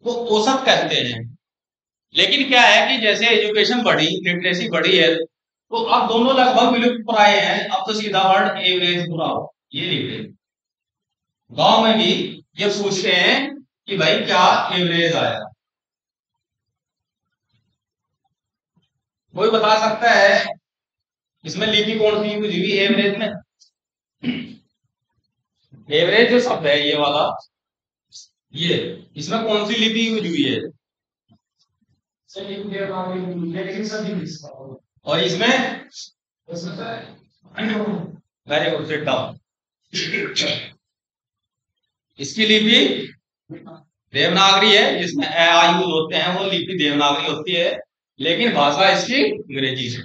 वो औसत कहते हैं। लेकिन क्या है कि जैसे एजुकेशन बढ़ी, लिटरेसी बढ़ी है, तो अब दोनों लगभग विलुप्त प्राय हैं। अब तो सीधा वर्ड एवरेज पूरा हो, ये लिख रहे। गांव में भी ये पूछते हैं कि भाई क्या एवरेज आया। कोई बता सकता है इसमें लिपि कौन सी यूज हुई एवरेज में? एवरेज जो शब्द है ये वाला, ये इसमें कौन सी लिपि यूज हुई है? और इसमें वेरी गुड, सिट डाउन। इसकी लिपि देवनागरी है, जिसमें ए आ यूज होते हैं, वो लिपि देवनागरी होती है, लेकिन भाषा इसकी अंग्रेजी है।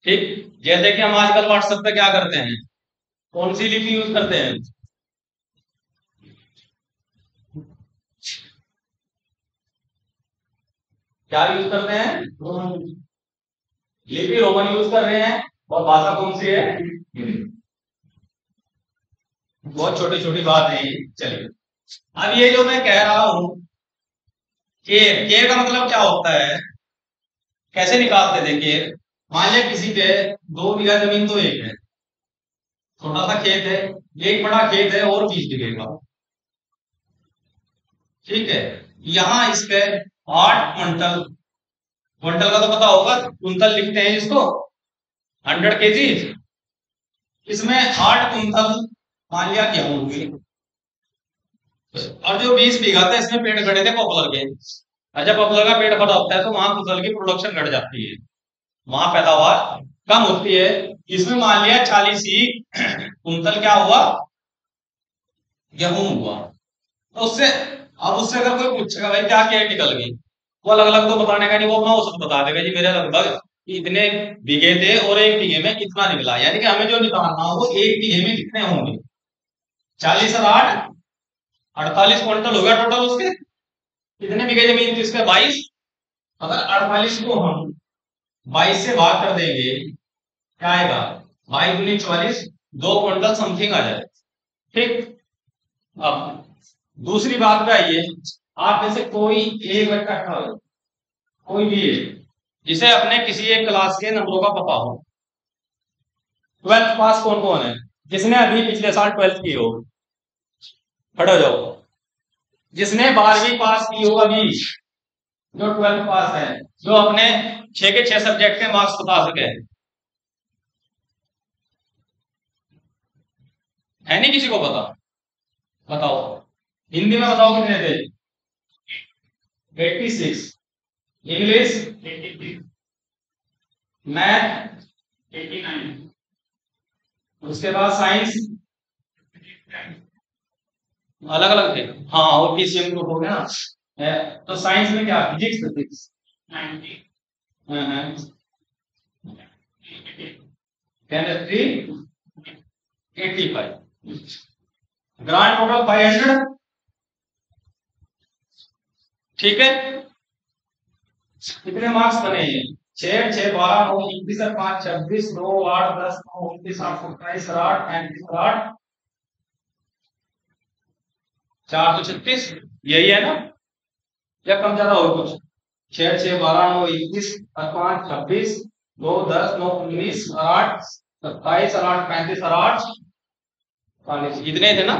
ठीक, जैसे कि हम आजकल व्हाट्सएप पे क्या करते हैं, कौन सी लिपि यूज करते हैं? क्या यूज करते हैं? लिपि रोमन यूज कर रहे हैं। और भाषा कौन सी है? बहुत छोटी छोटी बात है ये। चलिए, अब ये जो मैं कह रहा हूं, केर का मतलब क्या होता है, कैसे निकालते थे केर? मान लिया किसी के 2 बीघा जमीन तो एक है, छोटा सा खेत है, एक बड़ा खेत है और 20 बीघे का। ठीक है, यहां इसके 8 क्विंटल, क्विंटल का तो पता होगा, कुंतल लिखते हैं इसको, 100 kg। इसमें 8 क्विंटल मान लिया गेहूं हुई, और जो 20 बीघा था इसमें पेड़ खड़े थे पॉपुलर के। अच्छा, पॉपुलर का पेड़ खड़ा होता है तो वहां कुंतल की प्रोडक्शन घट जाती है, वहां पैदावार कम होती है। इसमें मान लिया 40 ही कुंतल क्या हुआ, गेहूं हुआ। तो उससे, अब उससे अगर कोई पूछेगा भाई क्या क्या निकल गई, वो अलग अलग तो बताने का नहीं, वो अपना औसत बता देगा जी मेरे लगभग इतने बीघे थे और एक बीघे में कितना निकला। यानी कि हमें जो निकालना हो वो एक बीघे में कितने होंगे, 40 और 8, 48 क्विंटल हो गया टोटल उसके। कितने बीघे जमीन थी इसके? 22। अगर 48 को हम 22 से भाग कर देंगे, क्या आएगा? 22 × 44, 2 क्विंटल समथिंग आ जाए। ठीक, अब दूसरी बात पे आइए। आप में से कोई एक बच्चा खड़ा हो, कोई भी है, जिसे अपने किसी एक क्लास के नंबरों का पता हो। 12th पास कौन कौन है? जिसने अभी पिछले साल 12th की हो, खड़े हो जाओ। जिसने 12वीं पास की हो अभी, जो 12th पास है, जो अपने 6 के 6 सब्जेक्ट के मार्क्स बता सके, है नहीं किसी को पता? बताओ, हिंदी में बताओ कितने थे? 86। English, math, 89। उसके बाद साइंस, अलग अलग थे। हाँ, और पीसीएम ग्रुप हो गया ना। तो साइंस में क्या, physics, physics 90, chemistry 85, grand total 500। ठीक है, कितने मार्क्स बने हैं? 6 6 12 9 21 और 5 26 9 8 10 9 29 8 27 8 35 8 4 तो 36, यही है ना? या कम ज्यादा और कुछ? 6 6 12 9 21 और 5 26 2 10 9 19 और 8 27 और 8 35 और 8 40, इतने थे ना?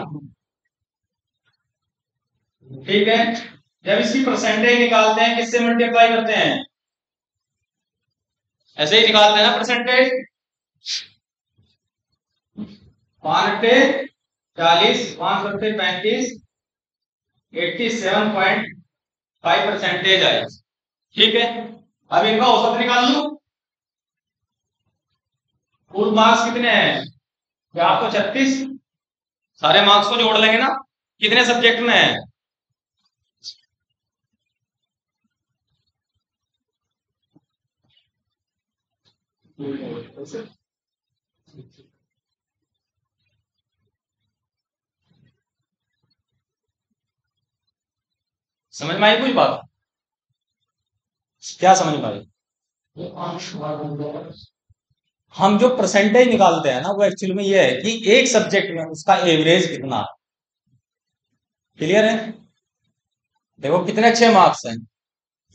ठीक है, जब इसकी परसेंटेज निकालते हैं किससे मल्टीप्लाई करते हैं? ऐसे ही निकालते हैं ना परसेंटेज। 5×40, 5×35, 87.5% आए। ठीक है, अब इनका औसत निकाल लू। कुल मार्क्स कितने हैं? क्या आपको 36, सारे मार्क्स को जोड़ लेंगे ना, कितने सब्जेक्ट में है? समझ में आई कुछ बात? क्या समझ में आई? हम जो परसेंटेज निकालते हैं ना, वो एक्चुअली में ये है कि एक सब्जेक्ट में उसका एवरेज कितना। क्लियर है? देखो कितने अच्छे मार्क्स हैं।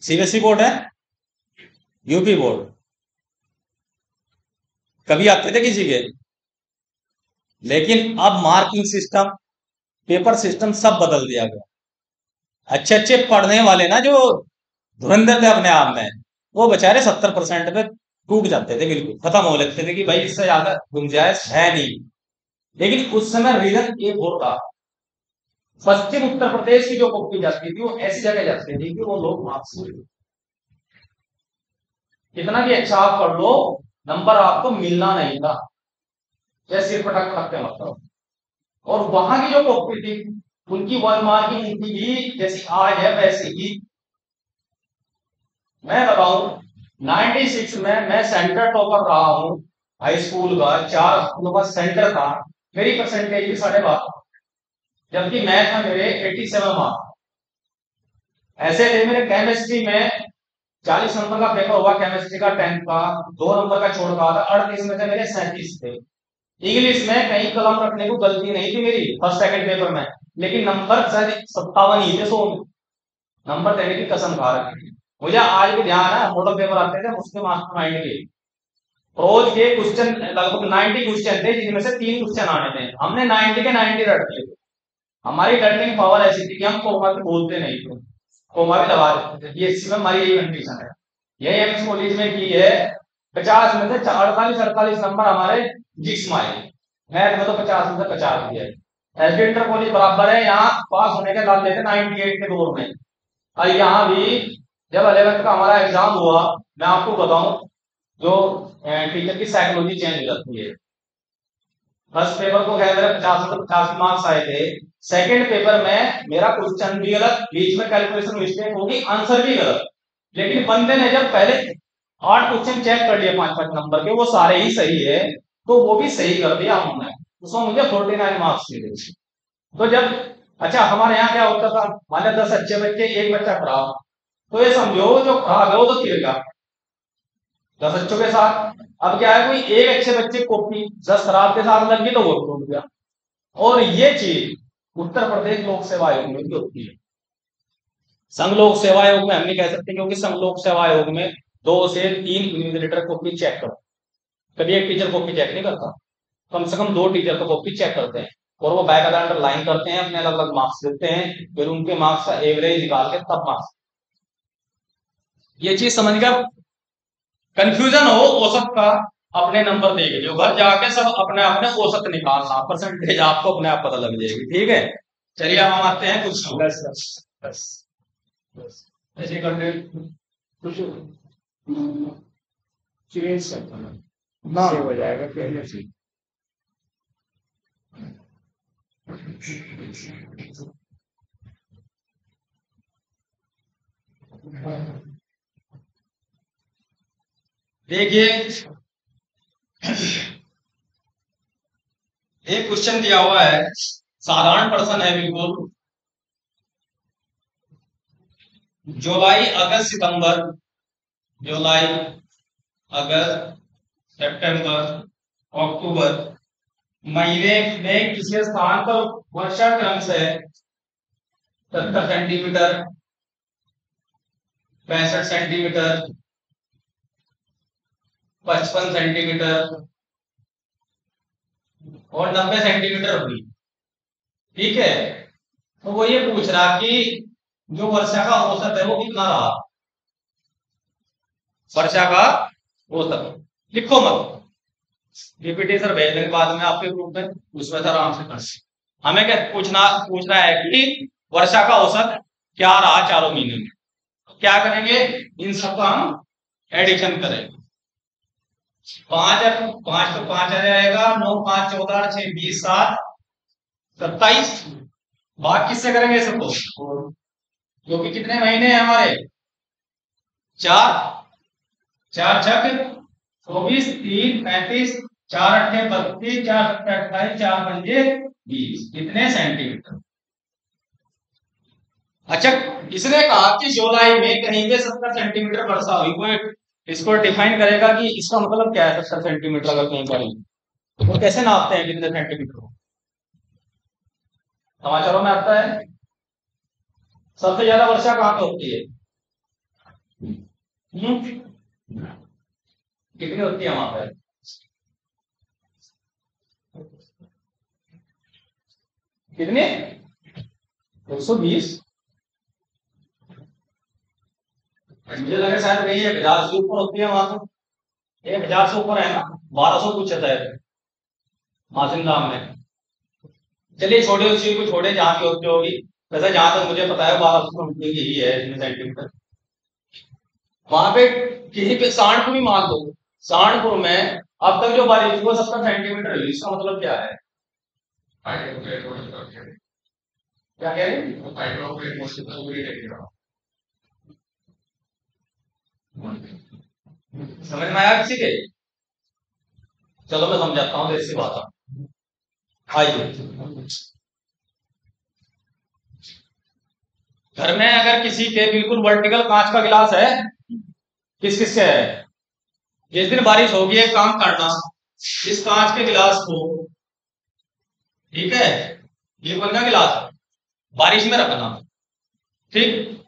सीबीएसई बोर्ड है, यूपी बोर्ड, कभी आते थे किसी के। लेकिन अब मार्किंग सिस्टम, पेपर सिस्टम सब बदल दिया गया। अच्छे अच्छे पढ़ने वाले ना जो धुरंधर थे अपने आप में, वो बेचारे 70% पे टूट जाते थे, बिल्कुल खत्म हो लेते थे कि भाई इससे ज्यादा गुंजाइश है नहीं। लेकिन उस समय रीजन एक और था। पश्चिम उत्तर प्रदेश की जो कॉपी जाती थी वो ऐसी जगह जाती थी कि वो लोग मार्क्स, कितना भी अच्छा आप पढ़ लो, नंबर आपको मिलना नहीं था, या सिर पटक सकते मतलब। और वहां की जो कॉपी थी, उनकी वन मार्किंग उनकी भी जैसी आज है वैसे ही। मैं बताऊं, 96 में मैं सेंटर टॉपर रहा हूं, हाई स्कूल का 4 स्कूलों का सेंटर था। मेरी परसेंटेज भी 12.5, जबकि मैथ में मेरे 87 मार्क्स। ऐसे थे मेरे केमिस्ट्री में 40 नंबर का पेपर हुआ, केमिस्ट्री का 10th का, 2 नंबर का छोड़ रहा था, 38 में से मेरे 37 थे। इंग्लिश में कहीं कलम रखने को गलती नहीं थी मेरी फर्स्ट सेकंड पेपर में, लेकिन नंबर शायद 57 ही थे 100 में। नंबर देने की कसम खा रखी थी। मुझे आज भी ध्यान है, मॉडल पेपर आते थे उसके मास्टरमाइंड के, रोज के क्वेश्चन लगभग 90 क्वेश्चन थे, जिनमें से 3 क्वेश्चन आने थे। हमने 90 के 90 रट लिए थे। हमारी लर्निंग पावर ऐसी थी कि हम कोमा पे बोलते नहीं थे, कोमा भी दबा देते थे। ये इसी में हमारी यही कंडीशन है। यही एमएस कॉलेज में की है। 50 में से 48 नंबर हमारे जिक्स में आए। मैथ में तो 50 में से 50 दिया है। एसडी इंटर कॉलेज बराबर है, यहाँ पास होने के लाते थे 98 के दौर में। और यहाँ भी जब 11th का हमारा एग्जाम हुआ, मैं आपको बताऊं, जो टीचर की साइकोलॉजी चेंज हो जाती है। फर्स्ट पेपर को क्या मेरे 50 मार्क्स आए थे। सेकंड पेपर में मेरा क्वेश्चन भी गलत, बीच में कैलकुलेशन मिस्टेक होगी, आंसर भी गलत। लेकिन बंदे ने जब पहले 8 क्वेश्चन चेक कर लिए 5-5 नंबर के, वो सारे ही सही है, तो वो भी सही कर दिया हमने, उसमें मुझे 49 मार्क्स मिले। तो जब, अच्छा हमारे यहाँ क्या होता था, मान लो 10 अच्छे बच्चे, एक बच्चा खराब, तो ये समझो जो खराब है वो तो गिर गया 10 अच्छों के साथ। अब क्या है, कोई एक अच्छे बच्चे कॉपी 10 खराब के साथ लग गई तो वो टूट गया। और ये चीज उत्तर प्रदेश लोक सेवा आयोग में भी होती है। संघ लोक सेवा आयोग में हम नहीं कह सकते, क्योंकि संघ लोक सेवा आयोग में 2 से 3 इन्विजिलेटर कॉपी चेक करो, कभी एक टीचर कॉपी चेक नहीं करता। कम से कम 2 टीचर तो कॉपी चेक करते हैं, और वो बैक अंडर लाइन करते हैं, अपने अलग अलग मार्क्स देते हैं, फिर उनके मार्क्स का एवरेज निकाल के तब मार्क्स। ये चीज समझ कर कंफ्यूजन हो औसत का, अपने नंबर देंगे जो घर जाके सब अपने अपने औसत निकालना, परसेंटेज आपको अपने आप पता लग जाएगी। ठीक है, चलिए अब हम आते हैं कुछ बस बस बस बस ऐसे करते कुछ चेंज करता ना हो जाएगा पहले से। देखिए, एक क्वेश्चन दिया हुआ है, साधारण प्रश्न है बिल्कुल। जुलाई अगस्त सितंबर, जुलाई अगस्त सितंबर अक्टूबर महीने में किसी स्थान पर वर्षा क्रम से 70 सेंटीमीटर, 65 सेंटीमीटर, 55 सेंटीमीटर और 90 सेंटीमीटर हुई। ठीक है, तो वो ये पूछ रहा कि जो वर्षा का औसत है वो कितना रहा। वर्षा का औसत लिखो मत, पीपीटी सर भेजने के बाद में आपके ग्रुप में, उसमें सर आराम से कर। हमें क्या पूछ रहा है कि वर्षा का औसत क्या रहा चारों महीने में। क्या करेंगे, इन सबका हम एडिशन करेंगे। 5 5 तो 5 आ जाएगा, 9 5 14 6 20 7 27। भाग किससे करेंगे सबको, क्योंकि कितने महीने हैं हमारे, 4 4 छक 24 3 35 4 अट्ठे 32 4 सत्ते 28 4 पंजे 20, कितने सेंटीमीटर। अच्छा, इसने कहा कि जुलाई में कहीं पे 70 सेंटीमीटर वर्षा हुई, कोई इसको डिफाइन करेगा कि इसका मतलब क्या है 70 सेंटीमीटर अगर कहीं पर, वो कैसे नापते हैं कितने सेंटीमीटर, समाचारों में आता है। सबसे ज्यादा वर्षा कहाँ पे होती है? कितनी होती है वहां पर? कितने? 220? मुझे लगा शायद नहीं है, 1000 से ऊपर होती है वहां तो। 1000 से ऊपर है ना? 1200 कुछ है शायद मासिंदाम में। चलिए छोटे उस चीज को छोड़े जहाँ की होती होगी। वैसे जहां तक मुझे पता है 1200 ही है इतने सेंटीमीटर। वहां पे किसी पे सहारनपुर ही मान लो, सहारनपुर में अब तक जो बारिश हुई वो 70 सेंटीमीटर हुई। इसका मतलब क्या है? क्या कह रहे हैं? समझ में आया किसी के? चलो मैं समझाता हूँ देसी भाषा। आइए, घर में अगर किसी के बिल्कुल वर्टिकल कांच का गिलास है, किस किस के है? जिस दिन बारिश होगी एक काम करना, इस कांच के गिलास को, ठीक है, ये बंदा गिलास बारिश में रखना, ठीक।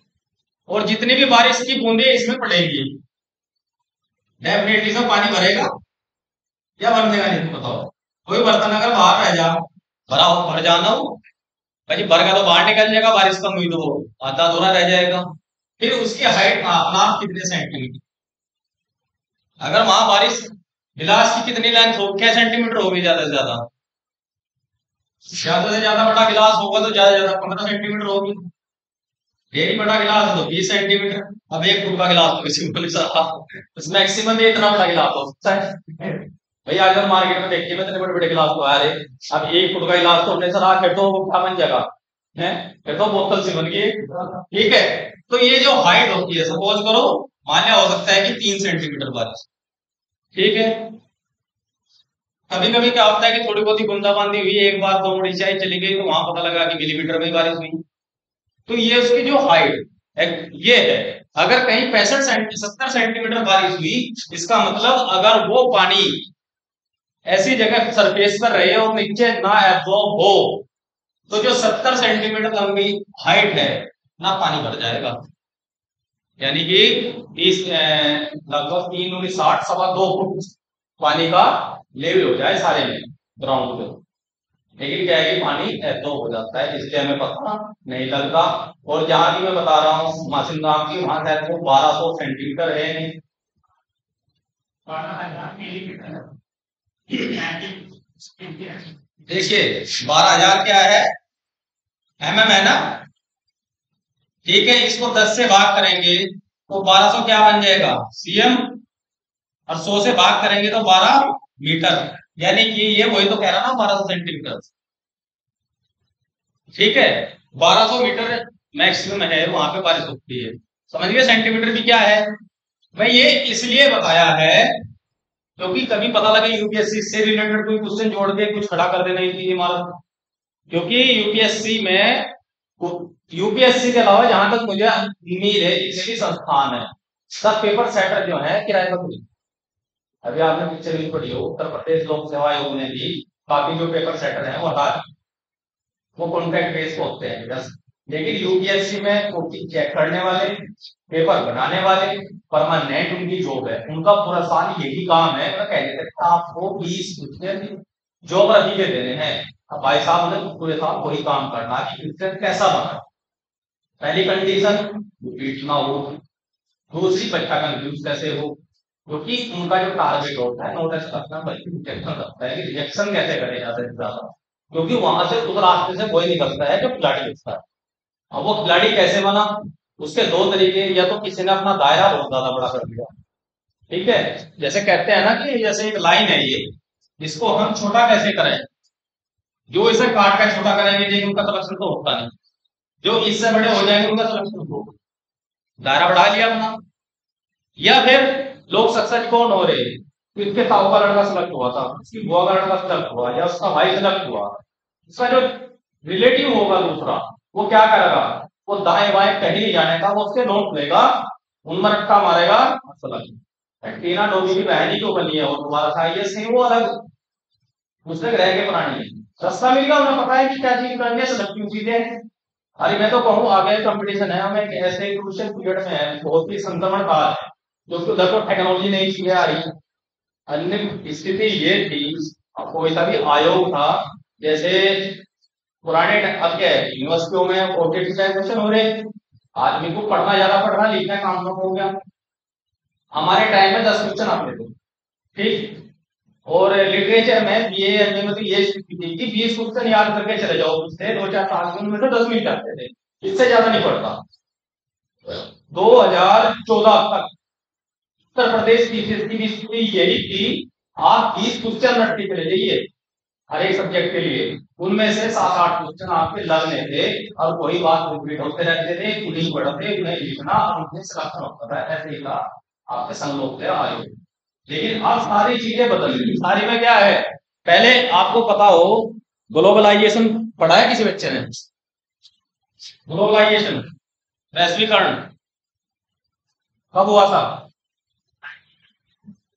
और जितनी भी बारिश की बूंदे इसमें पड़ेगी, डेफिनेटली सब पानी भरेगा या भर देगा? नहीं तो बताओ। कोई बर्तन अगर बाहर रह जा, भरा हो, भर जाना हो भाई, भर का तो बाहर निकल जाएगा, बारिश कम हुई तो वो आधा अधूरा रह जाएगा। फिर उसकी हाइट नापना कितने सेंटीमीटर। अगर वहां बारिश, गिलास की कितनी लेंथ हो, क्या सेंटीमीटर होगी ज्यादा से ज्यादा? ज्यादा से ज्यादा बड़ा गिलास होगा तो ज्यादा ज्यादा 15 सेंटीमीटर होगी। डेरी बड़ा गिलास है तो 20 सेंटीमीटर। अब 1 फुट का गिलास तो किसी को नहीं सका, उसमें मैक्सिमम इतना बड़ा गिलास हो सकता है। भैया अगर मार्केट में देखिए मैं इतने बड़े बड़े गिलास को आ रहे, अब 1 फुट का गिलास तो हमने सर फिर तो क्या बन जाएगा है, फिर तो बोतल से बन गई, ठीक है। तो ये जो हाइट होती है, सपोज करो मान लिया हो सकता है कि 3 सेंटीमीटर बारिश, ठीक है। कभी कभी क्या होता है कि थोड़ी बहुत ही बूंदाबांदी हुई, एक बार दो ऊंचाई चली गई तो वहां पता लगा कि मिलीमीटर में बारिश हुई। तो ये उसकी जो हाइट ये है। अगर कहीं 65 70 सेंटीमीटर बारिश हुई, इसका मतलब अगर वो पानी ऐसी जगह सरफेस पर रहे और नीचे ना एब्जॉर्ब हो, तो जो 70 सेंटीमीटर लंबी हाइट है ना पानी भर जाएगा। यानी कि इस लगभग 3×60 2.25 फुट पानी का लेवल हो जाए सारे में ग्राउंड पे। लेकिन क्या है कि पानी एब्जॉर्ब हो जाता है, इसलिए हमें पता नहीं लगता। और जहां की मैं बता रहा हूँ मासिंगाम की, वहां शायद वो 1200 सेंटीमीटर है। देखिए 12,000 क्या है? mm है ना, ठीक है। इसको 10 से भाग करेंगे तो 1200 क्या बन जाएगा? cm। और 100 से भाग करेंगे तो 12 मीटर। यानी कि ये वही तो कह रहा ना, 1200 सेंटीमीटर, ठीक है। 1200 मीटर मैक्सिमम है वहां पे बारिश होती है। समझ गए सेंटीमीटर भी क्या है? मैं ये इसलिए बताया है क्योंकि कभी पता लगे यूपीएससी से रिलेटेड कोई क्वेश्चन जोड़ के कुछ खड़ा कर देना इतनी इमारत। क्योंकि यूपीएससी में, यूपीएससी के अलावा जहां तक मुझे उम्मीद है जितने भी संस्थान है, सब पेपर सेटर जो है किराए पर खुले। अभी आपने पिक्चर भी पढ़ी हो, उत्तर प्रदेश लोक सेवा आयोग ने भी काफी जो पेपर सेटर है वो हटा, वो कॉन्ट्रैक्ट बेस पे होते हैं बस। लेकिन यूपीएससी में कॉपी चेक करने वाले, पेपर बनाने वाले, परमानेंट उनकी जॉब है, उनका पूरा साल यही काम है। मैं कह देते आपको 20 ज्योग्राफी के देने हैं, अब भाई साहब ने पूरे साल वही काम करना है कि कैसा बना। पहली कंडीशन रिपीट ना हो, दूसरी बच्चा कंफ्यूज कैसे हो, क्योंकि उनका जो टारगेट होता है नोट ऐसा रखना, बल्कि रिजेक्शन रखता है कि रिजेक्शन कैसे करे ज्यादा से ज्यादा। क्योंकि वहां से उस रास्ते से वही निकलता है जो खिलाड़ी दिखता है। अब वो खिलाड़ी कैसे बना, उसके दो तरीके, या तो किसी ने अपना दायरा बहुत ज्यादा बड़ा कर दिया, ठीक है। जैसे कहते हैं ना कि जैसे एक लाइन है ये, इसको हम छोटा कैसे करें, जो इसे काट कर छोटा करेंगे लेकिन उनका सिलेक्शन तो होता नहीं, जो इससे बड़े हो जाएंगे उनका सिलेक्शन होगा। दायरा बढ़ा लिया अपना। या फिर लोग सक्सेस कौन हो रहे, तो इसके ताऊ का लड़का सेलेक्ट हुआ था, उसकी बुआ का लड़का सेलेक्ट हुआ, या उसका भाई सेलेक्ट हुआ, उसका जो रिलेटिव होगा दूसरा, वो क्या करेगा, वो दाएं बाएं कहीं नहीं जाने का, वो उसके नोट लेगा, उनमें रट्टा मारेगा, टीना डोबी की बहन ही क्यों बनी है, और तुम्हारा था ये सही, वो अलग दूसरे ग्रह के प्राणी है। रास्ता मिल गया, उन्हें पता है कि क्या चीज करनी है, सेलेक्टिव चीजें। अरे मैं तो कहूँ आगे कंपटीशन है, हमें एक ऐसे क्रूशियल पीरियड में है, बहुत ही संक्रमण काल है, जो कि उधर तो टेक्नोलॉजी नई चीजें आ रही है। अन्य स्थिति ये थी, कोई सा भी आयोग था, जैसे पुराने अब क्या है, यूनिवर्सिटियों में ऑडिटाइजेशन हो रहे हैं, आदमी को पढ़ना ज्यादा पढ़ना, लिखना काम कम हो गया। हमारे टाइम में 10 क्वेश्चन आते थे, ठीक। और लिटरेचर में बीए एमए में तो ये स्थिति थी कि 20 क्वेश्चन याद करके चले जाओ, उससे 2-4 साल में तो 10 मिल जाते थे, इससे ज्यादा नहीं पड़ता। 2014 तक उत्तर प्रदेश की स्थिति यही थी, आप 20 क्वेश्चन रट के चले जाइए हर एक सब्जेक्ट के लिए, उनमें से 7-8 क्वेश्चन आपके लगने थे, और कोई बात रिपीट होते रहते थे, उन्हीं पढ़ते उन्हें लिखना और उन्हें सिलेक्शन होता था, ऐसे ही था आपके संलोक आयोग। लेकिन अब सारी चीजें बदल गई, सारी में क्या है, पहले आपको पता हो ग्लोबलाइजेशन पढ़ा है किसी बच्चे ने? ग्लोबलाइजेशन, वैश्वीकरण कब हुआ था?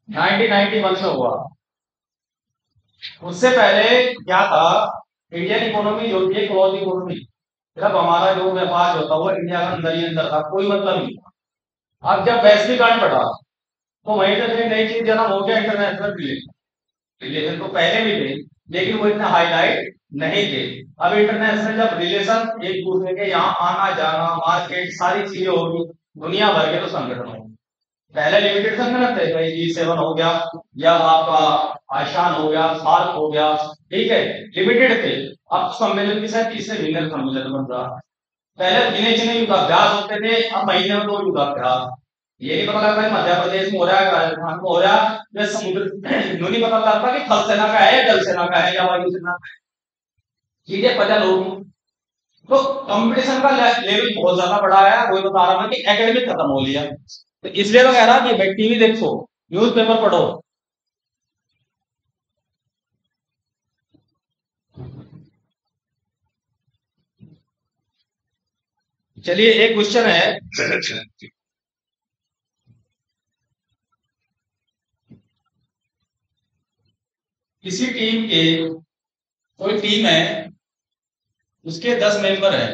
1991 में हुआ। उससे पहले क्या था, इंडियन इकोनॉमी जो थी क्लोज इकोनॉमी, जब हमारा जो व्यापार होता वो इंडिया के अंदर ही अंदर था, कोई मतलब नहीं था। अब जब वैश्वीकरण बढ़ा तो वहीं से नई चीज जन्म हो गया, इंटरनेशनल रिलेशन। रिलेशन तो पहले भी थे, लेकिन वो इतने हाईलाइट नहीं थे। अब इंटरनेशनल जब रिलेशन एक दूसरे के यहाँ आना जाना, मार्केट, सारी चीजें होगी, दुनिया भर के तो संगठन होंगे। पहले लिमिटेड संगठन थे, भाई G7 हो गया, या आपका आशान हो गया, सार्क हो गया, ठीक है, लिमिटेड थे। अब सम्मेलन की शायद 30 से भिन्न सम्मेलन बन रहा है। पहले गिने चुने युद्धाभ्यास होते थे, अब महीने में 2 युद्धाभ्यास। ये नहीं पता लगता मध्य प्रदेश में हो रहा है, राजस्थान में हो रहा है, या समुद्र यूं नहीं पता लगता कि थल सेना का है या जल सेना का है या वायु सेना का है, चीजें पता लोग। तो कंपटीशन का लेवल बहुत ज्यादा बढ़ा है, वही बता रहा हूं कि एकेडमिक खत्म हो लिया। तो इसलिए तो कह रहा कि भाई टीवी देखो, न्यूज़पेपर पढ़ो। चलिए एक क्वेश्चन है, किसी टीम के, कोई टीम है, उसके 10 मेंबर हैं,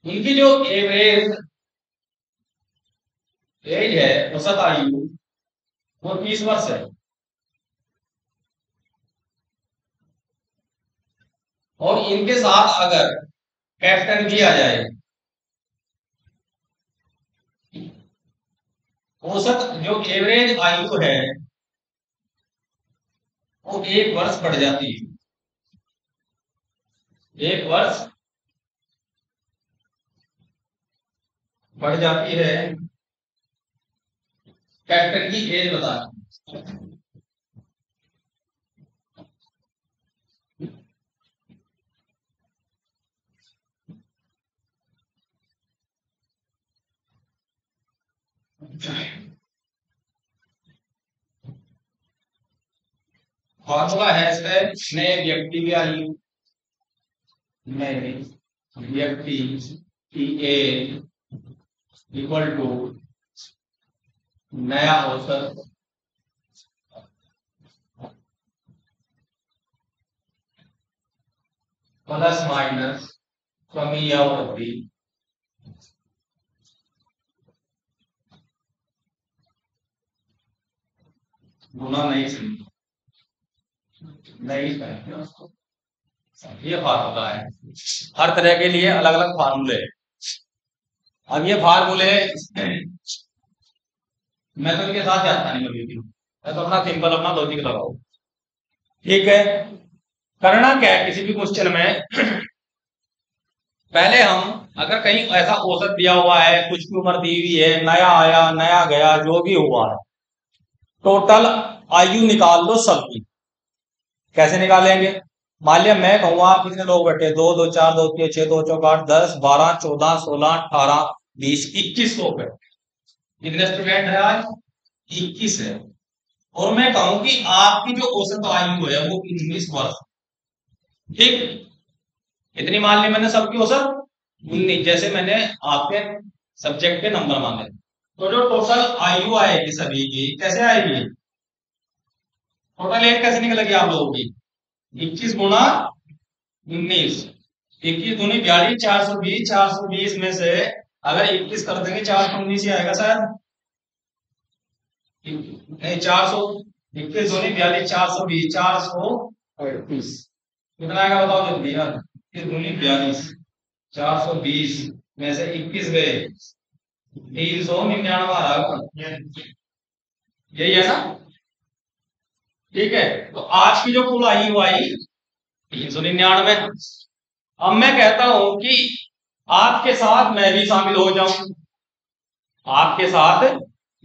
उनकी जो एवरेज एज है, औसत आयु, वो 30 वर्ष है। और इनके साथ अगर कैप्टन भी आ जाए, औसत जो एवरेज आयु है वो 1 वर्ष बढ़ जाती है, 1 वर्ष बढ़ जाती है कैप्टन की एज बता। फॉर्मूला है इसमें, नए व्यक्ति की आयु, नए व्यक्ति की एज इक्वल टू नया औसत प्लस माइनस कमी या वृद्धि, गुना नहीं संख्या, नहीं संख्या। ये फार्मूला है, हर तरह के लिए अलग अलग फार्मूले। अब ये फार्मूले मैं तो इनके साथ जाता नहीं कभी भी, मैं तो अपना सिंपल अपना लॉजिक लगाओ, ठीक है। करना क्या है किसी भी क्वेश्चन में, पहले हम अगर कहीं ऐसा औसत दिया हुआ है, कुछ की उम्र दी हुई है, नया आया नया गया जो भी हुआ है, टोटल आयु निकाल लो सबकी। कैसे निकालेंगे? मान लिया मैं कहूंगा आप कितने लोग बैठे, 2 2 4 2 3 6 2 4 8 10 12 14 16 18 20 21 लोग है। कितने स्टूडेंट है आज? 21 है। और मैं कहूं कि आपकी जो औसत आयु है वो 19 वर्ष, ठीक। इतनी मान ली मैंने सबकी औसत 19, जैसे मैंने आपके सब्जेक्ट के नंबर माने, तो जो टोटल आयु आएगी सभी की कैसे आएगी? टोटल एज कैसे निकलेगी आप लोगों की? 21 गुणा 19, 21 दूनी 42, 420, 420 में से अगर 21 कर देंगे 419 ही आएगा शायद। नहीं, 400, 21 दूनी 42, 420, 438 कितना आएगा बताओ जल्दी यार। 21 दूनी 42, 420 में से 21 गए, 399 आ रहा है। यही है ना? ठीक है, तो आज की जो कुल आई वो आई 399। अब मैं कहता हूं कि आपके साथ मैं भी शामिल हो जाऊं, आपके साथ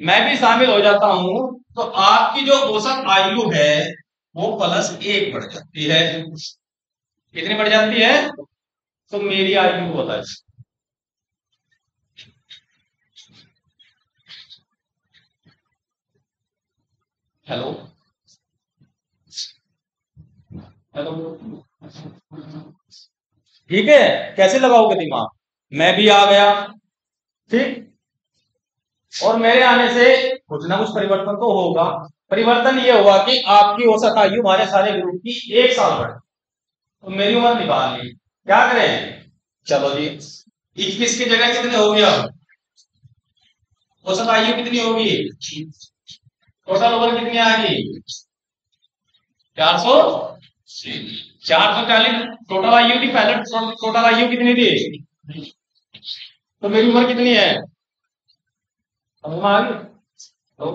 मैं भी शामिल हो जाता हूं, तो आपकी जो औसत आयु है वो +1 बढ़ जाती है। कितनी बढ़ जाती है? तो मेरी आयु को बताइए। हेलो हेलो, ठीक है, कैसे लगाओगे दिमाग? मैं भी आ गया, ठीक, और मेरे आने से कुछ ना कुछ परिवर्तन तो होगा। परिवर्तन ये हुआ कि आपकी औसत आयु हमारे सारे ग्रुप की 1 साल बढ़, तो मेरी उम्र निकाल ली। क्या करें? चलो जी, 21 की जगह कितने हो गया? औसत आयु कितनी होगी? टोटल उम्र कितनी आ गई? 400, 440 टोटल आयु थी पहले। टोटल आयु कितनी थी? तो मेरी उम्र कितनी है? समझ में आ गई? तो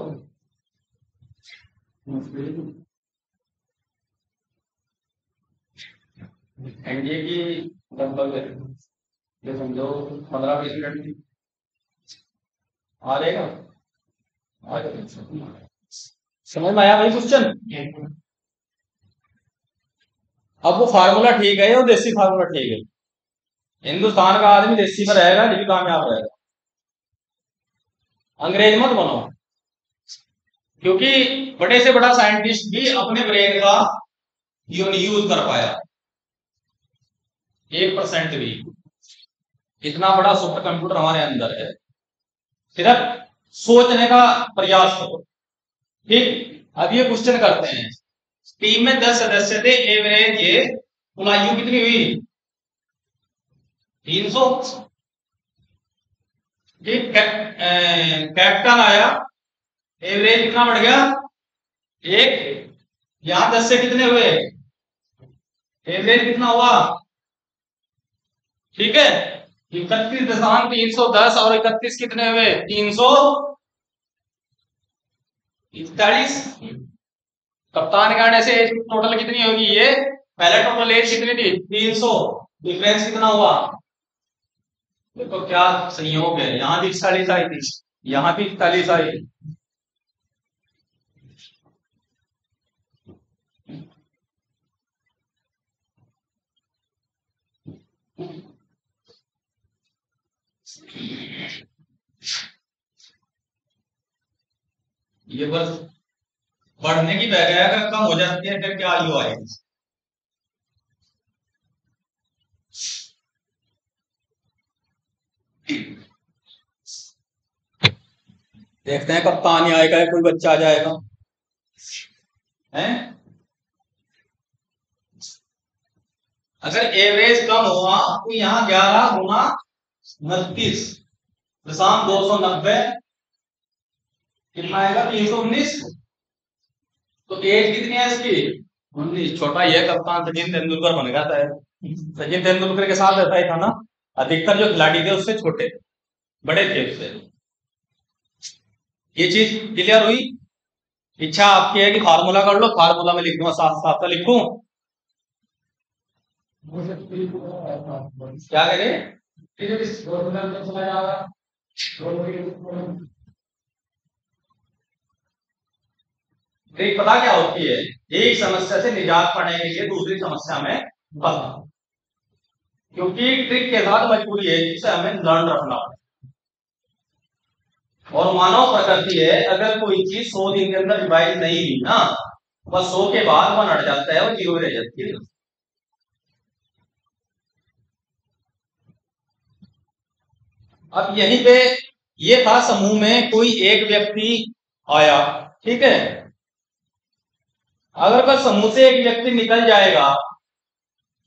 एनडीए की लगभग ये समझो 15-20 मिनट की आ जाएगा। आ जाएगा, समझ में आया भाई क्वेश्चन? अब वो फार्मूला ठीक है और देसी फार्मूला ठीक है। हिंदुस्तान का आदमी देसी में रहेगा लेकिन कामयाब रहेगा। अंग्रेज मत बनो, क्योंकि बड़े से बड़ा साइंटिस्ट भी अपने ब्रेन का यूज कर पाया 1% भी। इतना बड़ा सुपर कंप्यूटर हमारे अंदर है, सिर्फ सोचने का प्रयास करो। ठीक, अब ये क्वेश्चन करते हैं। टीम में 10 सदस्य थे, एवरेज ये कुल आयु कितनी हुई? 300। ठीक, कैप्टन आया, एवरेज कितना बढ़ गया? 1। यहां 10 से कितने हुए? एवरेज कितना हुआ? ठीक है, 31.310 और 31 कितने हुए? 341। कप्तान के आने से एज टोटल कितनी होगी? ये पहले टोटल एज कितनी थी? 300, डिफरेंस कितना हुआ? देखो क्या संयोग है, यहां भी 41 आई थी, यहां भी 41 आई। ये बस बढ़ने की बजाय अगर कम हो जाती है फिर क्या आयु आएगी? देखते हैं कप्तान ही आएगा या कोई बच्चा आ जाएगा, हैं? अगर एवरेज कम हुआ तो यहाँ 11 गुणा 29.290 कितना आएगा? 319। तो एज कितनी है इसकी? 19। छोटा ये कप्तान सचिन तेंदुलकर बन गया था। सचिन तेंदुलकर के साथ ऐसा ही था ना, अधिकतर जो खिलाड़ी थे उससे छोटे बड़े थे उससे। ये चीज क्लियर हुई? इच्छा आपकी है कि फार्मूला कर लो, फार्मूला में लिख दूंगा, साफ साफ लिखूं? क्या करें? ट्रिक पता क्या होती है? एक समस्या से निजात पाने के लिए दूसरी समस्या में फंसना, क्योंकि ट्रिक के साथ मजबूरी है जिसे हमें लर्न रखना पड़ेगा। और मानव प्रकृति है, अगर कोई चीज 100 दिन के अंदर रिवाइज नहीं हुई ना, बस 100 के बाद वो नट जाता है, वो 0 रह जाती है। अब यहीं पे ये था, समूह में कोई एक व्यक्ति आया, ठीक है, अगर कोई समूह से एक व्यक्ति निकल जाएगा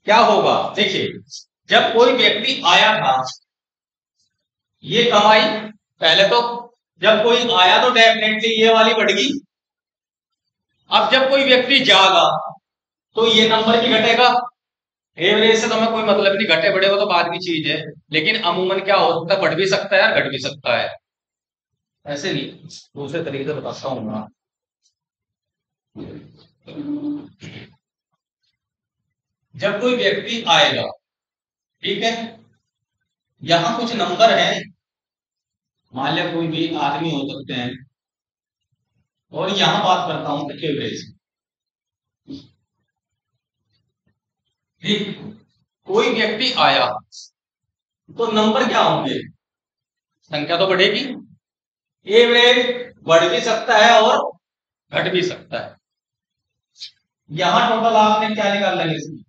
क्या होगा? देखिए, जब कोई व्यक्ति आया था ये कमाई पहले तो, जब कोई आया तो डेफिनेटली ये वाली बढ़ेगी। अब जब कोई व्यक्ति जागा तो ये नंबर भी घटेगा। एवरेज से तो हमें कोई मतलब नहीं, घटे बढ़े वो तो बाद की चीज है, लेकिन अमूमन क्या हो सकता है, बढ़ भी सकता है और घट भी सकता है। ऐसे नहीं, दूसरे तरीके से बताता हूं मैं। जब कोई व्यक्ति आएगा, ठीक है, यहां कुछ नंबर है, मान लिया कोई भी आदमी हो सकते हैं, और यहां बात करता हूं एवरेज। ठीक, कोई व्यक्ति आया तो नंबर क्या होंगे? संख्या तो बढ़ेगी, एवरेज बढ़ भी सकता है और घट भी सकता है। यहां टोटल आपने क्या निकाल लेंगे इसमें?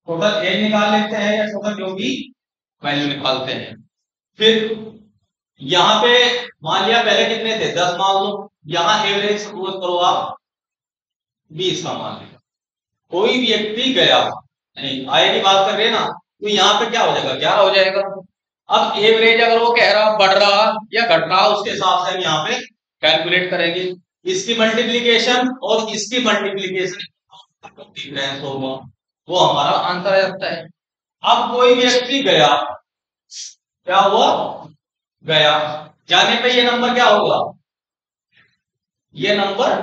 टोटल एज निकाल लेते हैं या टोटल जो भी वैल्यू निकालते हैं। फिर यहां पे मान लिया पहले कितने थे, 10 मान लो, यहां एवरेज सपोज करो आप 20 का मान लिया। कोई व्यक्ति गया, नहीं आए की बात कर रहे हैं ना, तो यहाँ पे क्या हो जाएगा, 11 हो जाएगा। अब एवरेज अगर वो कह रहा बढ़ रहा या घट रहा, उसके हिसाब से हम यहाँ पे कैलकुलेट करेंगे। इसकी मल्टीप्लीकेशन और इसकी मल्टीप्लीकेशन डिफरेंस होगा, वो हमारा आंसर आ जाता है। अब कोई व्यक्ति गया, क्या हुआ, गया, जाने पे ये नंबर क्या होगा, ये नंबर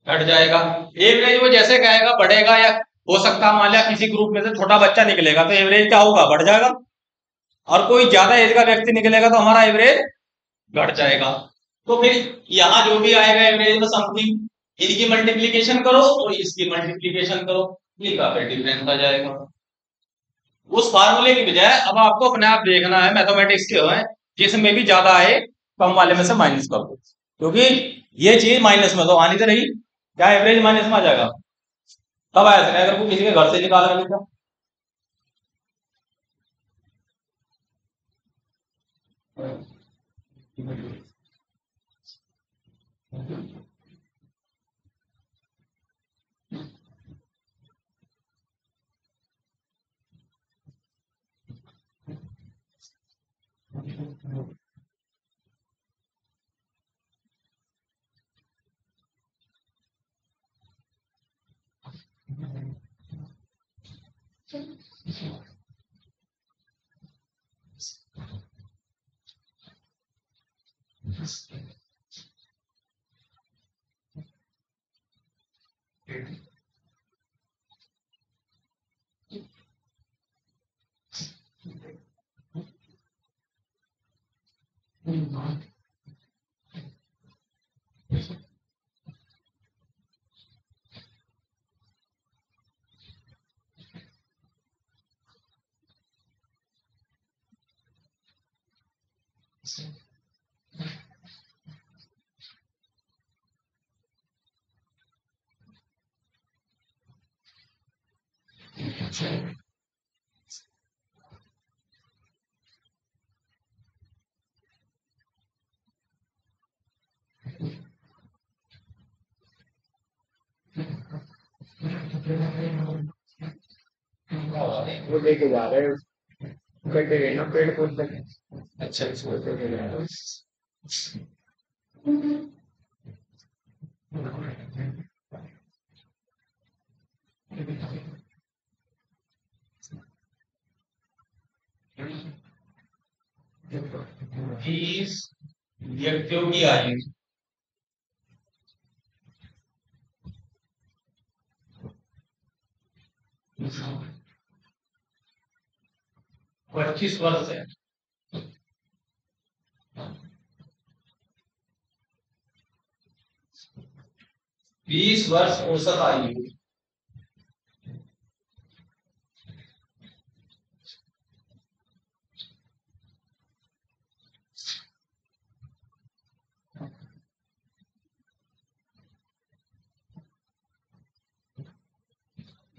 घट जाएगा। एवरेज वो जैसे कहेगा बढ़ेगा, या हो सकता है मान लिया किसी ग्रुप में से छोटा बच्चा निकलेगा तो एवरेज क्या होगा, बढ़ जाएगा, और कोई ज्यादा एज का व्यक्ति निकलेगा तो हमारा एवरेज घट जाएगा। तो फिर यहां जो भी आएगा एवरेज में समथिंग, इनकी मल्टीप्लीकेशन करो और इसकी मल्टीप्लीकेशन करो, इनका फिर डिफरेंस आ जाएगा। उस फार्मूले की बजाय अब आपको अपने आप देखना है, मैथमेटिक्स के हैं, जिसमें भी ज्यादा आए कम वाले में से माइनस कर दो, क्योंकि ये चीज माइनस में तो आनी तो रही, क्या एवरेज माइनस में आ जाएगा? तब आया था अगर वो किसी के घर से निकाल कर लेता। वो लेके जा रहे हैं, कटे गए ना पेड़ पौधे। अच्छा वो लेके जा रहे 20 व्यक्तियों की आयु 25 वर्ष है। 20 वर्ष औसत आयु,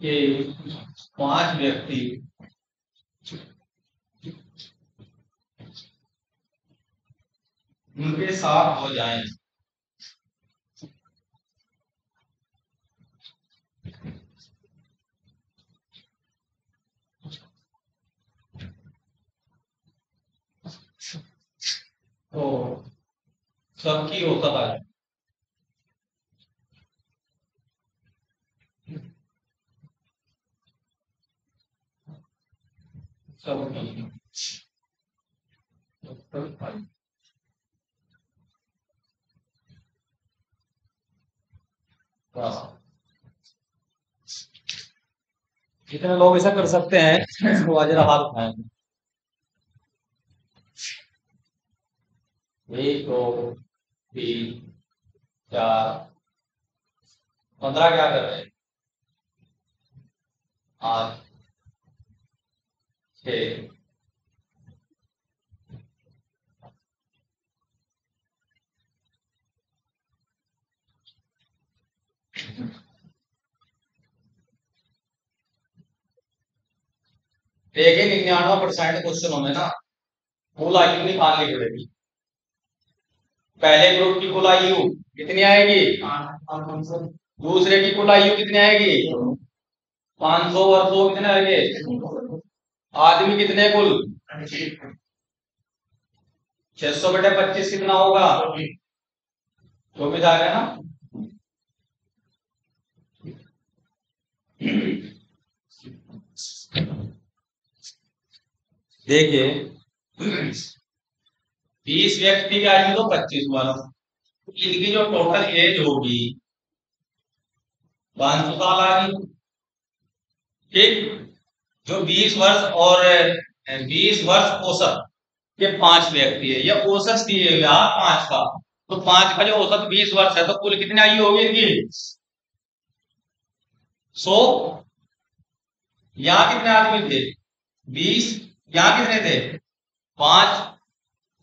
ये 5 व्यक्ति उनके साथ हो जाएं, सबकी औसत आयु, सबकी औसत आयु। वाह। कितने लोग ऐसा कर सकते हैं वो आज हाथ उठाएं। 1 2 3 4 15 क्या कर रहे हैं? 8 6। देखिए 99% क्वेश्चनों में ना कुल आयु निकालनी पड़ेगी। पहले ग्रुप की कुल आयु कितनी आएगी? दूसरे की कुल आयु कितनी आएगी? 500 और 2 कितने आएंगे? आदमी कितने कुल? 600/25 कितना होगा? 24 आ गया ना। देखिए 20 व्यक्ति की आयु तो 25 वर्ष, इनकी जो टोटल एज होगी 500 साल आ गई। ठीक, जो 20 वर्ष और 20 वर्ष औसत ये 5 व्यक्ति है, ये औसत दिए गया 5 का, तो 5 का जो औसत 20 वर्ष है तो कुल कितनी आयु होगी इनकी? 100। यहाँ कितने आदमी थे? 20। यहाँ कितने थे? 5।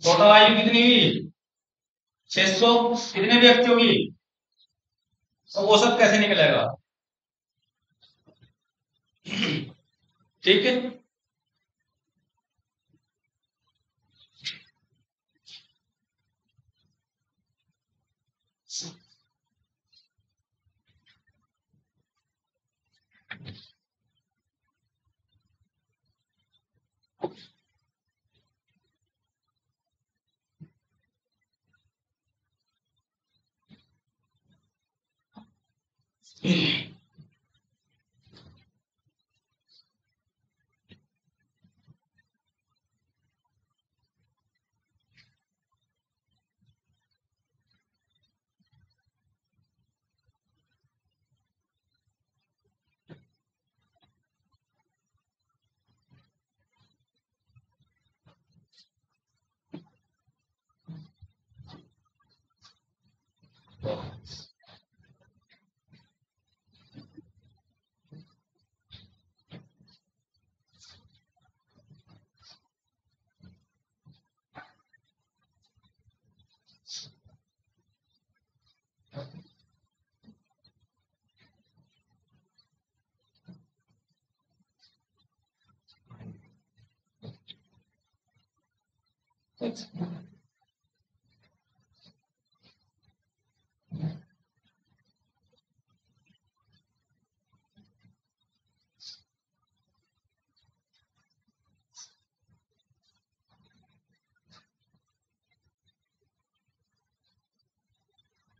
टोटल आयु कितनी हुई? 600। कितने व्यक्ति होगी? तो औसत कैसे निकलेगा? ठीक है,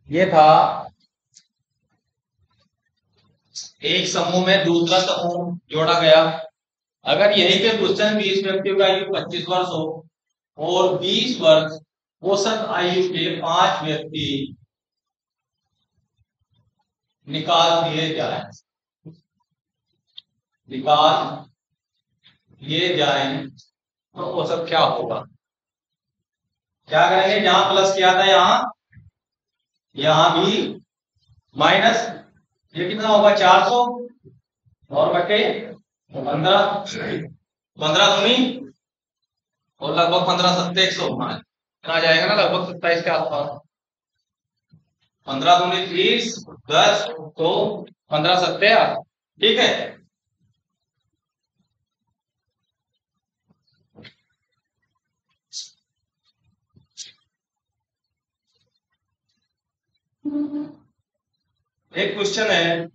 ये था एक समूह में दूसरा समूह जोड़ा गया। अगर यही पे क्वेश्चन 20 व्यक्तियों की आयु 25 वर्ष हो और 20 वर्ष औसत आयु के 5 व्यक्ति निकाल दिए जाए, तो औसत क्या होगा? क्या करेंगे? जहां प्लस किया था यहां भी माइनस, ये कितना होगा? 400 और बटे 15, 15 दूनी और लगभग 15 सत्ते 100, इतना आ जाएगा ना, लगभग 27 के आसपास। 15 दूनी 30, 10 तो 15 सत्ते 8। ठीक है, एक क्वेश्चन है,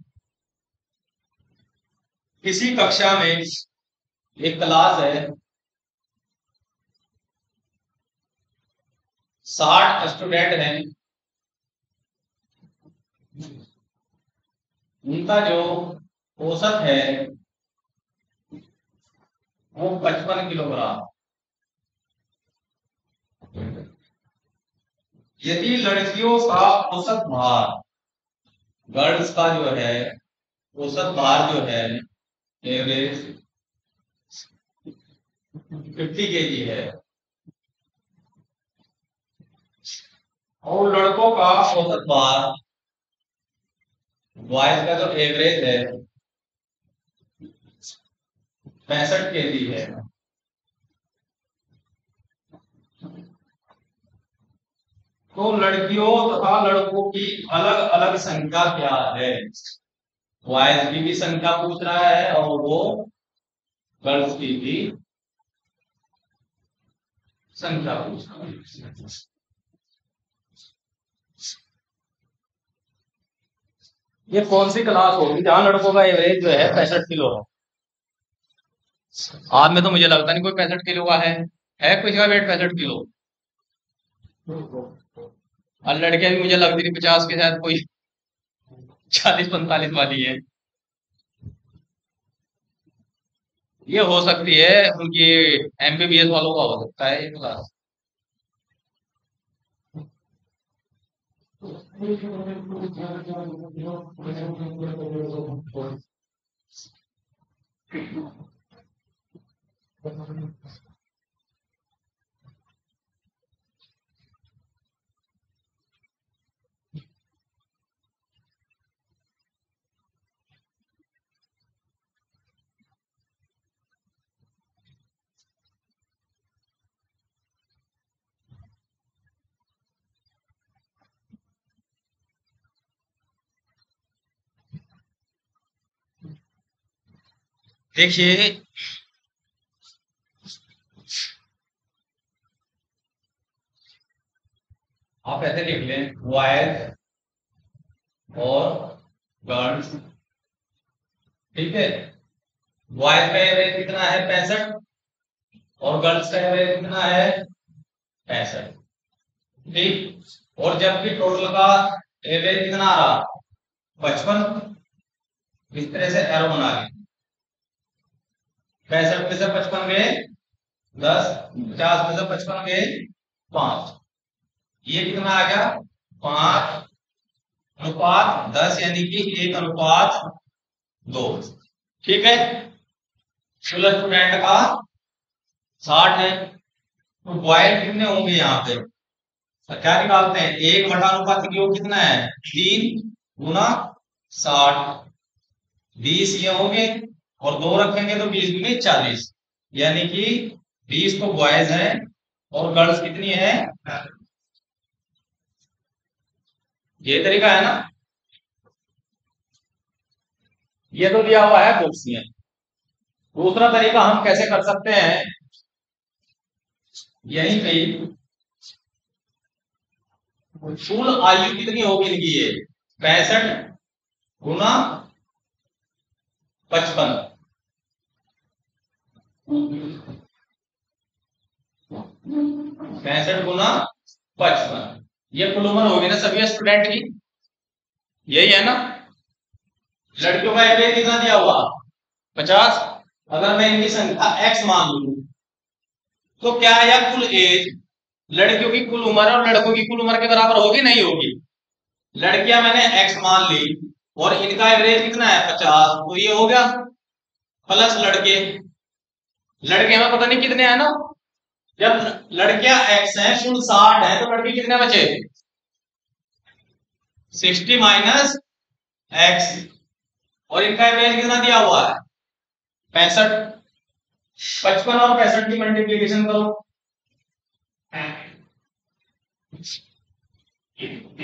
किसी कक्षा में एक क्लास है, 60 स्टूडेंट हैं, उनका जो औसत है वो 55 किलोग्राम। यदि लड़कियों का औसत भार, गर्ल्स का जो है औसत भार जो है एवरेज 50 केजी है, और लड़कों का औसत भार, बॉयज का जो एवरेज है 65 केजी है, तो लड़कियों तथा लड़कों की अलग अलग संख्या क्या है? बॉयज की भी संख्या पूछ रहा है और वो गर्ल्स की भी संख्या पूछ रहा है। ये कौन सी क्लास होगी जहां लड़कों का एवरेज जो है 65 किलो है? आज में तो मुझे लगता नहीं कोई 65 किलो का है किसी का वेट 65 किलो। और लड़कियां भी मुझे लगती नहीं 50 के, शायद कोई 40-45 वाली है। ये हो सकती है उनकी एमबीबीएस वालों का हो सकता है ये क्लास। देखिए आप ऐसे लिख लें, बॉयज और गर्ल्स, ठीक है। बॉयज का एवरेज कितना है 65, और गर्ल्स का एवरेज कितना है 65, ठीक। और जबकि टोटल का एवरेज कितना आ रहा 55, इस तरह से एरो बना लें। 65 में से 55 गए 10, 50 में से 55 गए 5, ये कितना आ गया 5:10, यानी कि 1:2, ठीक है। कुल स्टूडेंट का 60 है, तो बॉयज कितने होंगे यहाँ पे? तो क्या निकालते हैं, 1/अनुपात की योग कितना है 3 × 60, 20 ये होंगे, और 2 रखेंगे तो 20 में 40, यानी कि 20 तो बॉयज है और गर्ल्स कितनी है? ये तरीका है ना, ये तो दिया हुआ है बुक्स में। दूसरा तरीका हम कैसे कर सकते हैं, यही पे कुल आयु कितनी होगी इनकी, ये 65 × 55, 65 × 55, ये कुल उम्र होगी ना सभी स्टूडेंट की, यही है ना। लड़कियों का एवरेज कितना दिया हुआ 50, अगर मैं इनकी संख्या x मान लूं तो क्या है, कुल एज लड़कियों की कुल उम्र और लड़कों की कुल उम्र के बराबर होगी नहीं होगी? लड़कियां मैंने x मान ली और इनका एवरेज कितना है 50, तो ये हो गया, प्लस लड़के, लड़के हमें पता नहीं कितने हैं ना। जब लड़कियां x हैं, कुल 60 है, तो लड़के कितने बचे 60 माइनस x, और इनका एवरेज कितना दिया हुआ है 65, 55 और 65 की मल्टीप्लीकेशन करो।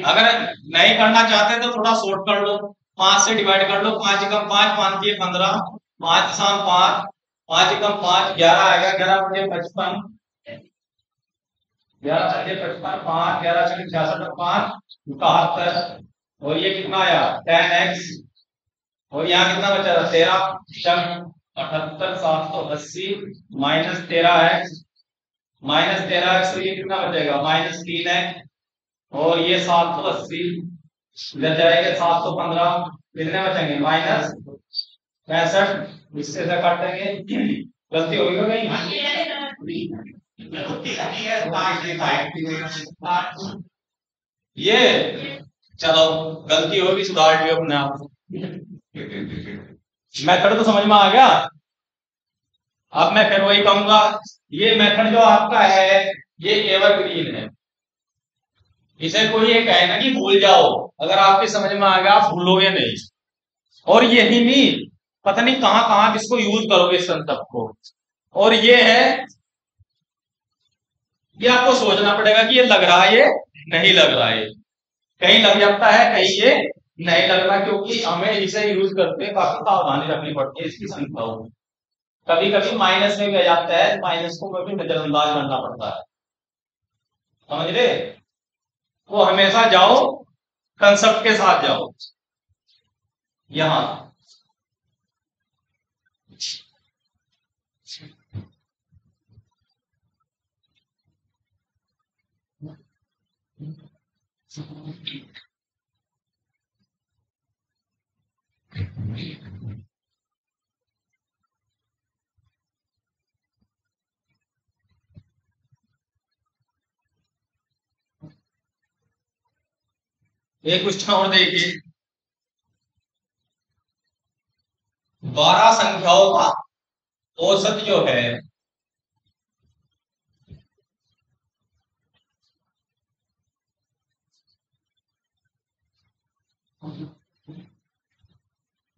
अगर नहीं करना चाहते तो थोड़ा शॉर्ट कर लो, 5 से डिवाइड कर लो, 5 × 5 5 × 15, 5 × 5, 5 × 5 11 आएगा, 11 × 55, 11 × 55, 5 11 × 66, 5 71, और ये कितना आया 10x, और यहाँ कितना बचा 13, 78 780 माइनस 13x, -13x, तो ये कितना बचेगा -3x, और ये 780 इधर जाएंगे 715, कितने बचेंगे -65, इससे से काटेंगे। गलती होगी क्या कहीं? ये चलो गलती होगी, सुधार लियो अपने आप। मेथड तो समझ में आ गया। अब मैं फिर वही कहूंगा, ये मेथड जो आपका है ये एवरग्रीन है। इसे कोई ये कहे ना कि भूल जाओ, अगर आपके समझ में आ गया आप भूलोगे नहीं। और यही नहीं, पता नहीं कहां कहां किसको यूज करोगे इस कंसेप्ट को। और ये है कि आपको सोचना पड़ेगा कि ये लग रहा है, ये नहीं लग रहा है, कहीं लग जाता है कहीं ये नहीं लग रहा, क्योंकि हमें इसे यूज करते काफी सावधानी रखनी पड़ती है इसकी संख्याओं में। कभी कभी माइनस में भी आ जाता है, माइनस को भी नजरअंदाज करना पड़ता है, समझ रहे। तो हमेशा जाओ कंसेप्ट के साथ जाओ। यहां एक क्वेश्चन और देखिए, 12 संख्याओं का औसत जो है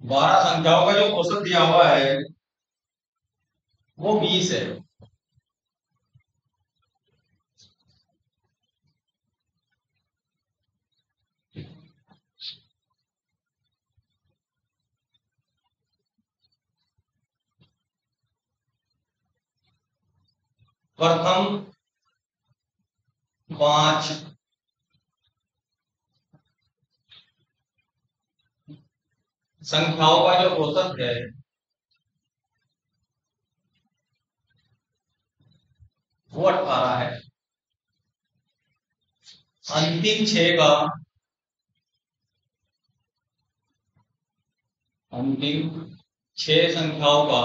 12 संख्याओं का जो औसत दिया हुआ है वो 20 है। प्रथम 5 संख्याओं का जो औसत है वो 18 है। अंतिम 6 का, अंतिम 6 संख्याओं का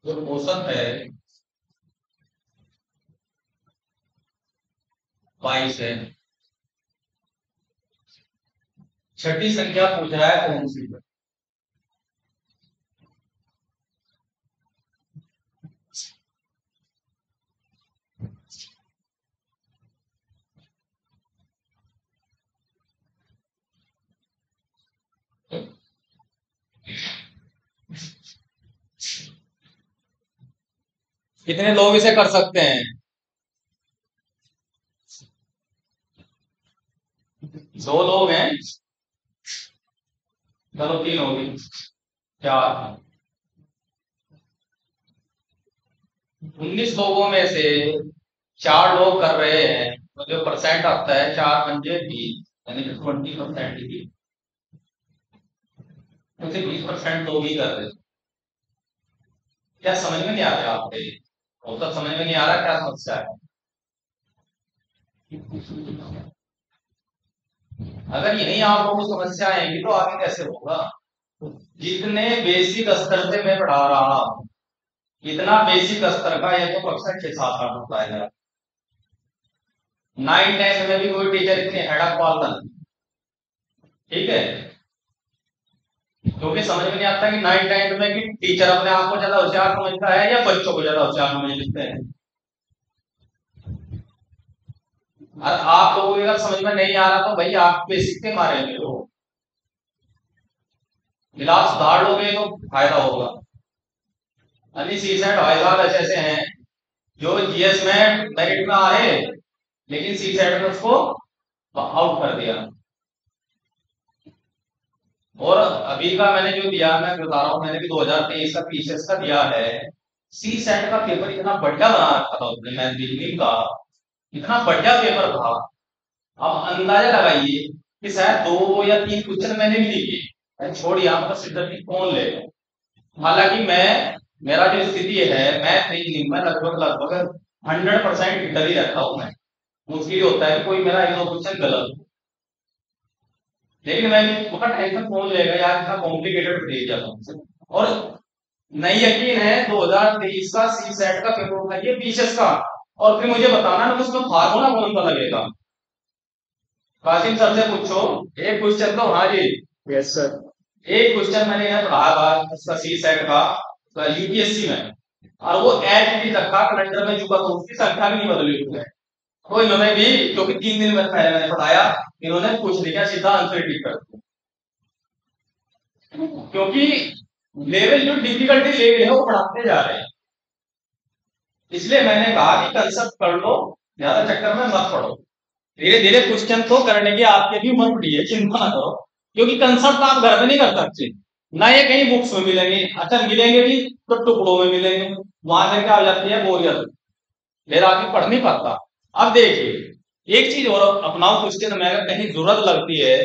जो औसत है 22 है। छठी संख्या पूछ रहा है कौन सी है। कितने लोग इसे कर सकते हैं? 2 लोग हैं, चलो 3 होगी, 4, 19 लोगों में से 4 लोग कर रहे हैं, तो जो परसेंट आता है 4 पंजे 20, यानी कि 20% ही, उसे 20% लोग ही कर रहे हैं। क्या समझ में नहीं आ रहा आपके? औसत समझ में नहीं आ रहा, क्या समस्या है? अगर यही आप लोगों को समस्या आएगी तो आगे कैसे होगा? जितने बेसिक स्तर से मैं पढ़ा रहा हूं, इतना बेसिक स्तर का ये तो कक्षा 6-7-8 होता है। 9-10 में भी कोई टीचर इतने हेडक पालता नहीं, ठीक है, क्योंकि समझ में नहीं आता कि 9-10 में कि टीचर अपने आप को ज्यादा होशियार समझता है या बच्चों को ज्यादा होशियार समझते हैं। और आप लोगों को अगर समझ में नहीं आ रहा तो भाई आप बेसिक के मारे में हो, क्लास सुधार लोगे तो फायदा होगा। अभी सीसेट हजार ऐसे हैं जो जीएस में मेरिट में आ रहे, लेकिन सीसेट में उसको आउट कर दिया। और अभी का मैंने जो दिया, मैं बता रहा हूँ, मैंने भी 2023 का पीसीएस का दिया है। सी सेट का पेपर इतना बढ़िया बना रखा था उसने, मैथ रीजनिंग का इतना बढ़िया पेपर था। आप अंदाजा लगाइए कि शायद 2 या 3 क्वेश्चन मैंने भी नहीं किए, छोड़िए आपका सिद्धांत कौन ले। हालांकि मैं मेरा जो स्थिति है, मैथ रीजनिंग में लगभग लगभग 100% हिटर ही रहता हूँ मैं। मुश्किल होता है कि कोई मेरा एक दो क्वेश्चन गलत हो, लेकिन मैं बहुत टेंशन पहुंच जाएगा यार, इतना कॉम्प्लिकेटेड दे दिया तुमसे। और नहीं यकीन है 2023 का सी सेट का पेपर उठाइए बीसीएस का, और फिर मुझे बताना ना उसमें फार्मूला कौन सा लगेगा। कासिम सर से पूछो, एक क्वेश्चन तो हाँ जी, यस सर। एक क्वेश्चन मैंने यहाँ पढ़ाया था उसका सी सेट का यूपीएससी में, और वो एज भी रखा कैलेंडर में, चुका तो उसकी संख्या भी नहीं बदली उसमें। तो इन्होंने भी, क्योंकि 3 दिन में पहले मैंने पढ़ाया, इन्होंने पूछ लिया सीधा आंसर टिक कर दिया। क्योंकि लेवल जो डिफिकल्टी लेवल है वो बढ़ाते जा रहे हैं, इसलिए मैंने कहा कि कंसेप्ट कर लो, ज्यादा चक्कर में मत पड़ो। धीरे धीरे क्वेश्चन तो करने की आपके भी उम्र पड़ी है, चिंता ना करो, क्योंकि कंसेप्ट आप घर में नहीं कर सकते ना, ये कहीं बुक्स में मिलेंगे। अच्छा मिलेंगे भी तो टुकड़ों में मिलेंगे, वहां से क्या हो जाती है बोरियत, फिर आगे पढ़ नहीं पाता। अब देखिए एक चीज और अपनाओ, क्वेश्चन में अगर कहीं जरूरत लगती है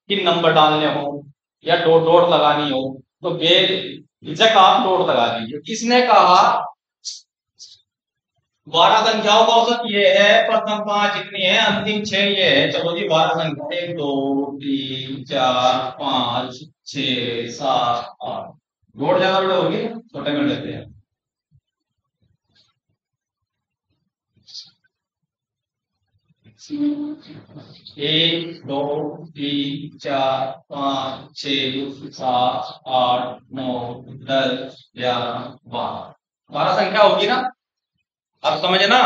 कि नंबर डालने हो या डॉट डॉट लगानी हो, तो बेझिझक आप डॉट लगा दीजिए। किसने कहा 12 संख्याओं का औसत ये है, प्रथम 5 इतनी है, अंतिम 6 ये है। चलो जी 12 संख्या 1 2 3 4 5 6 7 8, डॉट ज्यादा बड़े होगी, छोटे कर लेते हैं। एक दो तीन चार पाँच छः सात आठ 9 10 11 12, 12 संख्या होगी ना। अब समझना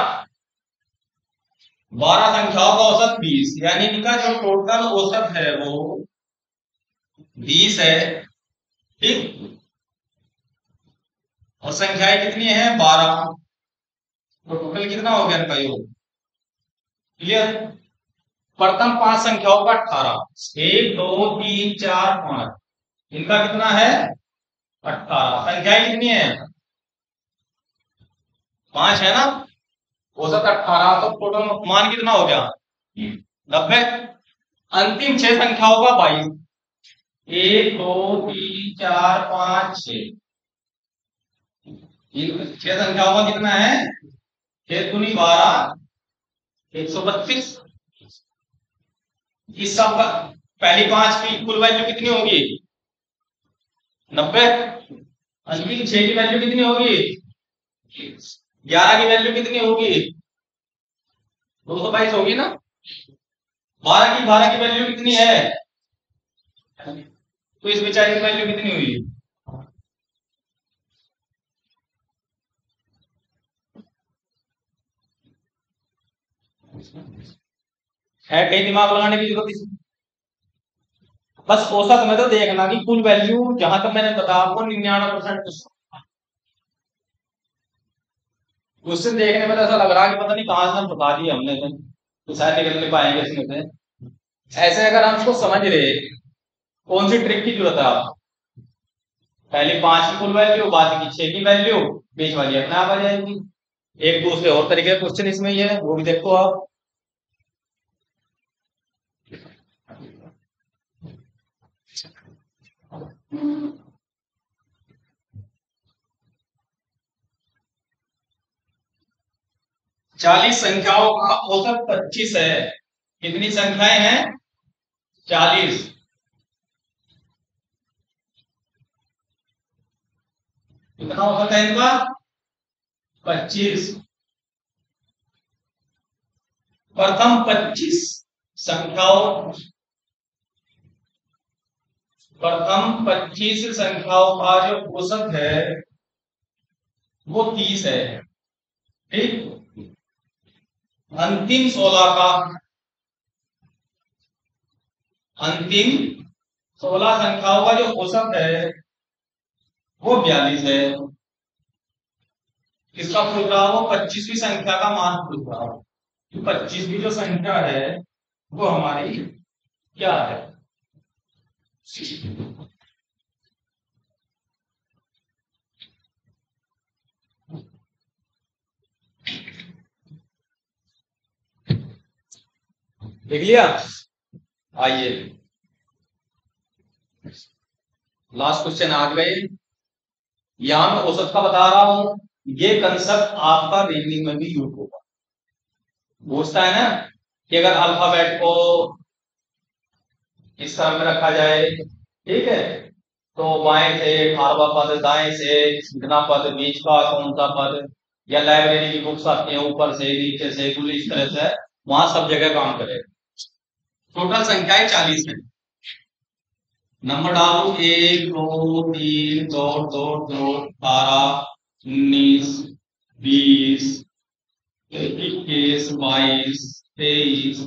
12 संख्याओं का औसत 20, यानी इनका जो टोटल औसत है वो 20 है, ठीक। और संख्याएं कितनी है 12, तो टोटल कितना हो गया इनका योग, क्लियर। प्रथम 5 संख्याओं का 18, 1 2 3 4 5, इनका कितना है 18। संख्याएं कितनी है 5 है ना, औसत 18, तो टोटल मान कितना हो गया 90। अंतिम 6 संख्याओं का 22, 1 2 3 4 5 6, 6 संख्याओं का कितना है 6 दूनी 12, 132। इस सब का पहली 5 की कुल वैल्यू कितनी होगी 90। अंतिम 6 की वैल्यू कितनी होगी 11 की वैल्यू कितनी होगी 222 होगी ना। 12 की वैल्यू कितनी है, तो इस बेचारे की वैल्यू कितनी हुई है, कहीं दिमाग लगाने की जरूरत इसमें। बस औसत में तो देखना कि कुल वैल्यू, जहां तक मैंने बताया आपको 99%। उससे देखने में तो ऐसा लग रहा है कि पता नहीं कहां से हम बता दिए हमने तो शायद निकल नहीं पाएंगे इसमें से। ऐसे अगर हम इसको समझ रहे, कौन सी ट्रिक की जरूरत है आपको, पहली 5 की कुल वैल्यू, बाद की 6 की वैल्यू, बीच वाली अपने आप आ जाएगी। एक दूसरे और तरीके का क्वेश्चन इसमें ये है, वो भी देखो आप। चालीस संख्याओं का औसत 25 है, कितनी संख्याएं हैं 40। कितना औसत है इनका 25। प्रथम 25 संख्याओं, प्रथम 25 संख्याओं का जो औसत है वो 30 है, ठीक। अंतिम 16 का, अंतिम 16 संख्याओं का जो औसत है वो 42 है। किसका पूछ रहा हो, 25वीं संख्या का मान पूछ रहा हो। 25वीं जो संख्या है वो हमारी क्या है, देख लिया। आइए लास्ट क्वेश्चन आ गए। यहां मैं औसत का बता रहा हूं। ये कंसेप्ट आपका रीजनिंग में भी यूज होगा। पूछता है ना कि अगर अल्फाबेट को इस तरह में रखा जाए, ठीक है, तो बाएं से 18वां पद, दाएं से कितना पद, बीच का कौन सा पद, या लाइब्रेरी की बुक्स आती हैं ऊपर से नीचे से कुल इस तरह से, वहां सब जगह काम करे। टोटल संख्याएं 40 है। नंबर डालो 1 2 3 2 2 2 18 19 20 21 22 23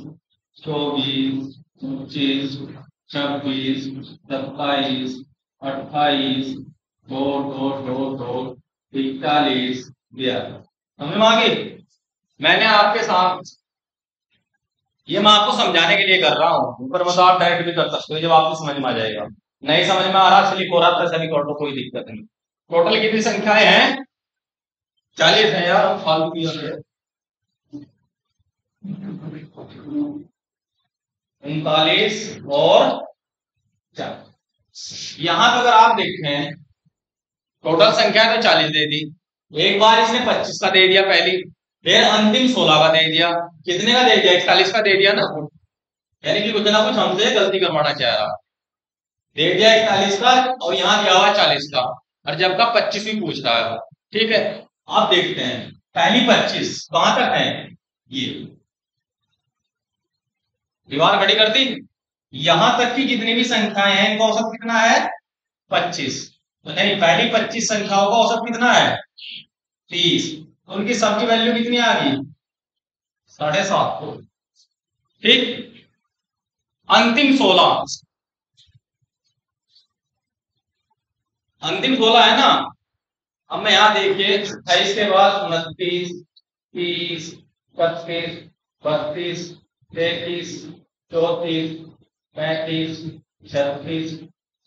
24 25 26 27 28 2 2 2 2 41 42। समझ में आ गई? मैंने आपके साथ, ये मैं आपको समझाने के लिए कर रहा हूं, ऊपर मतलब आप डायरेक्ट भी कर सकते हो जब आपको समझ में आ जाएगा। नहीं समझ में आ रहा चलिए हो रहा था सभी कर लो, कोई दिक्कत नहीं। टोटल कितनी संख्याएं हैं? 40 है यार, हम फालतू की है। 39 और 4। यहां पर अगर आप देखें टोटल संख्या तो 40 दे दी, एक बार इसने 25 का दे दिया पहली, फिर अंतिम 16 का दे दिया, कितने का दे दिया? 41 का दे दिया ना, यानी कि कुछ ना कुछ हमसे गलती करवाना चाह रहा। दे दिया 41 का और यहां दिया हुआ 40 का, और जब का 25 भी पूछ रहा है। ठीक है, आप देखते हैं पहली 25 कहां तक है, ये दीवार खड़ी कर दी, यहां तक की जितनी भी संख्याएं हैं इनका औसत कितना है? 25। तो नहीं, पहली 25 संख्याओं का औसत कितना है? 30। उनकी सबकी वैल्यू कितनी आ गई? 7.5। ठीक, अंतिम 16, अंतिम 16 है ना। अब मैं यहां देखिए 28 के बाद 29 30 31 32 33 34 35 36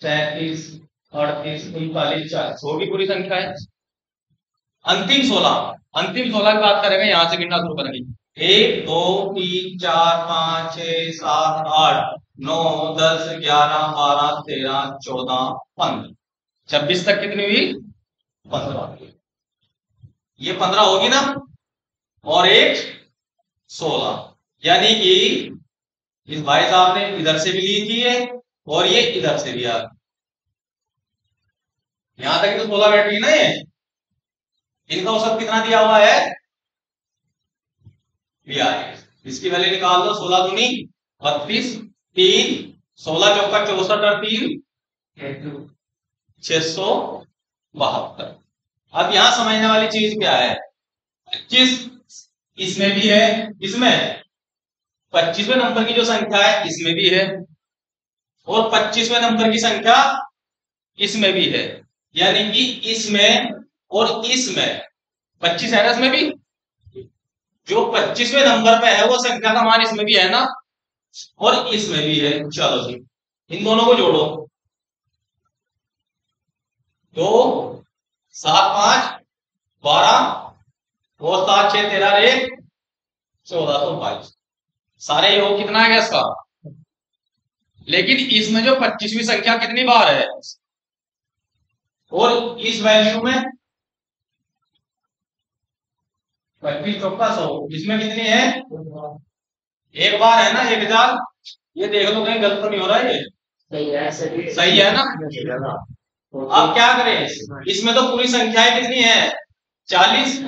37 38 39 40 होगी पूरी संख्या है। अंतिम 16, अंतिम 16 की बात करेंगे, यहां से गिनना शुरू करेंगे। 1 2 3 4 5 6 7 8 9 10 11 12 13 14 15 26 तक कितनी हुई? 15। ये 15 होगी ना, और एक 16, यानी कि इस भाई साहब ने इधर से भी ली थी ये, और ये इधर से लिया। यहां तक तो 16 बैठ गई ना ये। इनका औसत कितना दिया हुआ है? दिया है, इसकी वैल्यू निकाल दो। 16 दूनी 32, 3 16 चौका 64 और 3 672। अब यहां समझने वाली चीज क्या है, 25 इसमें भी है, इसमें 25वें नंबर की जो संख्या है इसमें भी है, और 25वें नंबर की संख्या इसमें भी है, यानी कि इसमें और इसमें 25 है ना, इसमें भी जो 25वें नंबर पे है वो संख्या का मान इसमें भी है ना, और इसमें भी है। चलो जी, इन दोनों को जोड़ो, तो 7 5 12 और 7 6 13 1 1422। सारे योग कितना है इसका? लेकिन इसमें जो 25वीं संख्या कितनी बार है, और इस वैल्यू में 25 चौका 100, इसमें कितनी है? एक बार है ना, 1000। ये देख लो कहीं गलत तो नहीं हो रहा है, ये सही है ना। अब क्या करें, इसमें तो पूरी संख्याएं कितनी है? 40।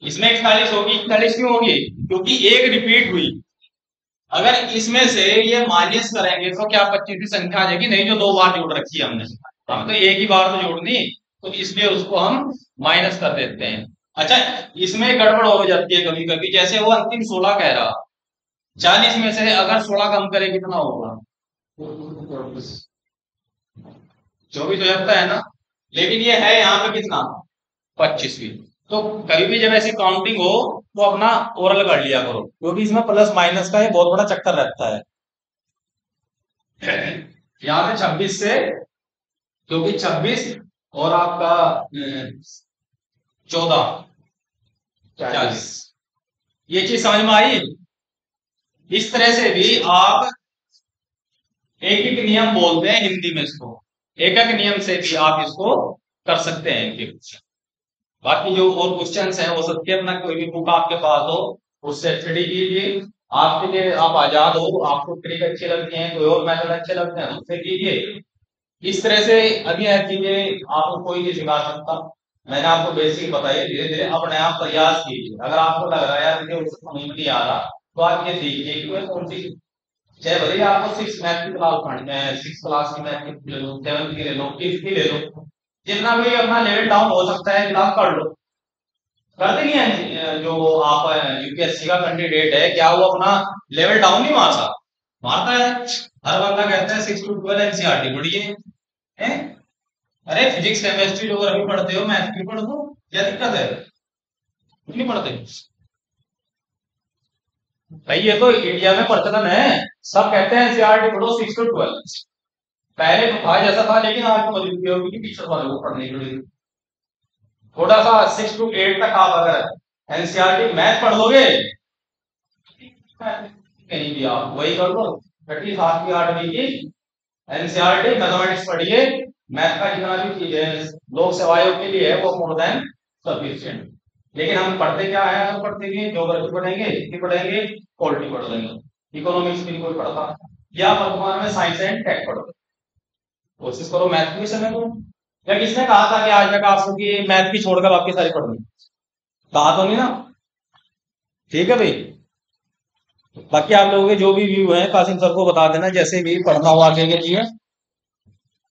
इसमें 41 होगी। 41 क्यों होगी? क्योंकि एक रिपीट हुई। अगर इसमें से ये माइनस करेंगे तो क्या 25वीं संख्या आ जाएगी? नहीं, जो 2 बार जोड़ रखी है हमने, हम तो एक ही बार तो जोड़नी, तो इसलिए उसको हम माइनस कर देते हैं। अच्छा, इसमें गड़बड़ हो जाती है कभी कभी, जैसे वो अंतिम 16 कह रहा, 40 में से अगर 16 कम करें कितना होगा? 24 हो जाता है ना, लेकिन ये है यहाँ पे कितना? 25वीं। तो कभी भी जब ऐसी काउंटिंग हो तो अपना ओरल कर लिया करो, क्योंकि इसमें प्लस माइनस का ये बहुत बड़ा चक्कर रहता है। यहाँ पे 26 से, क्योंकि 26 और आपका 14 40, ये चीज समझ में आई। इस तरह से भी आप एक एक नियम बोलते हैं हिंदी में, इसको एक एक नियम से भी आप इसको कर सकते हैं इनके कुछ। बाकी जो और क्वेश्चंस हैं वो सबके अपना कोई भी बुक आपके पास हो उससे स्टडी कीजिए। आपके लिए आप आजाद हो, आपको ट्रिक अच्छे लगते हैं, कोई और मेथड अच्छे लगते हैं उससे कीजिए। इस तरह से अभी यह चीजें आपको कोई नहीं सिखा सकता। मैंने आपको बेसिक बताई, धीरे धीरे अपने आप प्रयास कीजिए। अगर आपको लग रहा है यार मुझे उसको समझ में नहीं आ रहा तो आप ये सीखिए कि मैं कौन सी, चाहे भले ही आपको 6 मैथ की क्लास पढ़नी है, 6 क्लास की मैथ की ले लो, 7 की ले लो, 5 की ले लो, जितना भी अपना लेवल डाउन हो सकता है क्लास पढ़ लो। करते नहीं है जो आप यूपीएससी का कैंडिडेट है, क्या वो अपना लेवल डाउन नहीं मारता? मारता है। हर बंदा कहता है 6 to 12 एनसीईआरटी पढ़िए। हैं? अरे फिजिक्स केमिस्ट्री ज्योग्राफी पढ़ते हो, मैथ भी पढ़ दो, क्या दिक्कत है? क्यों नहीं पढ़ते भाई? ये तो इंडिया में प्रचलन है, सब कहते हैं एनसीईआरटी पढ़ो 6 to 12। पहले तो था जैसा था, लेकिन आज तो मजबूरी होगी कि टीचर वाले को पढ़ने के लिए थोड़ा सा 6 to 8 तक आप अगर एनसीईआरटी मैथ पढ़ लोगे, कहीं भी आप वही कर लो, छठी 7वीं 8वीं की एनसीईआरटी मैथमेटिक्स पढ़िए। मैथ का जितना भी चीज है लोक सेवाओं के लिए है वो मोर देन सफिशिएंट। लेकिन हम पढ़ते क्या है? हम पढ़ते भी ज्योग्राफी पढ़ेंगे, हिस्ट्री पढ़ेंगे, पॉलिटी पढ़ लेंगे, इकोनॉमिक्स भी कोई पढ़ता, या वर्तमान में साइंस एंड टेक पढ़ो। कोशिश करो मैथ भी समय दो। या किसने कहा था कि आज तक आपको कि मैथ की छोड़कर बाकी सारी पढ़नी? कहा तो नहीं ना? ठीक है भाई। बाकी आप लोगों के जो भी व्यू है कासिम सर को बता देना, जैसे भी पढ़ना हो आगे के लिए।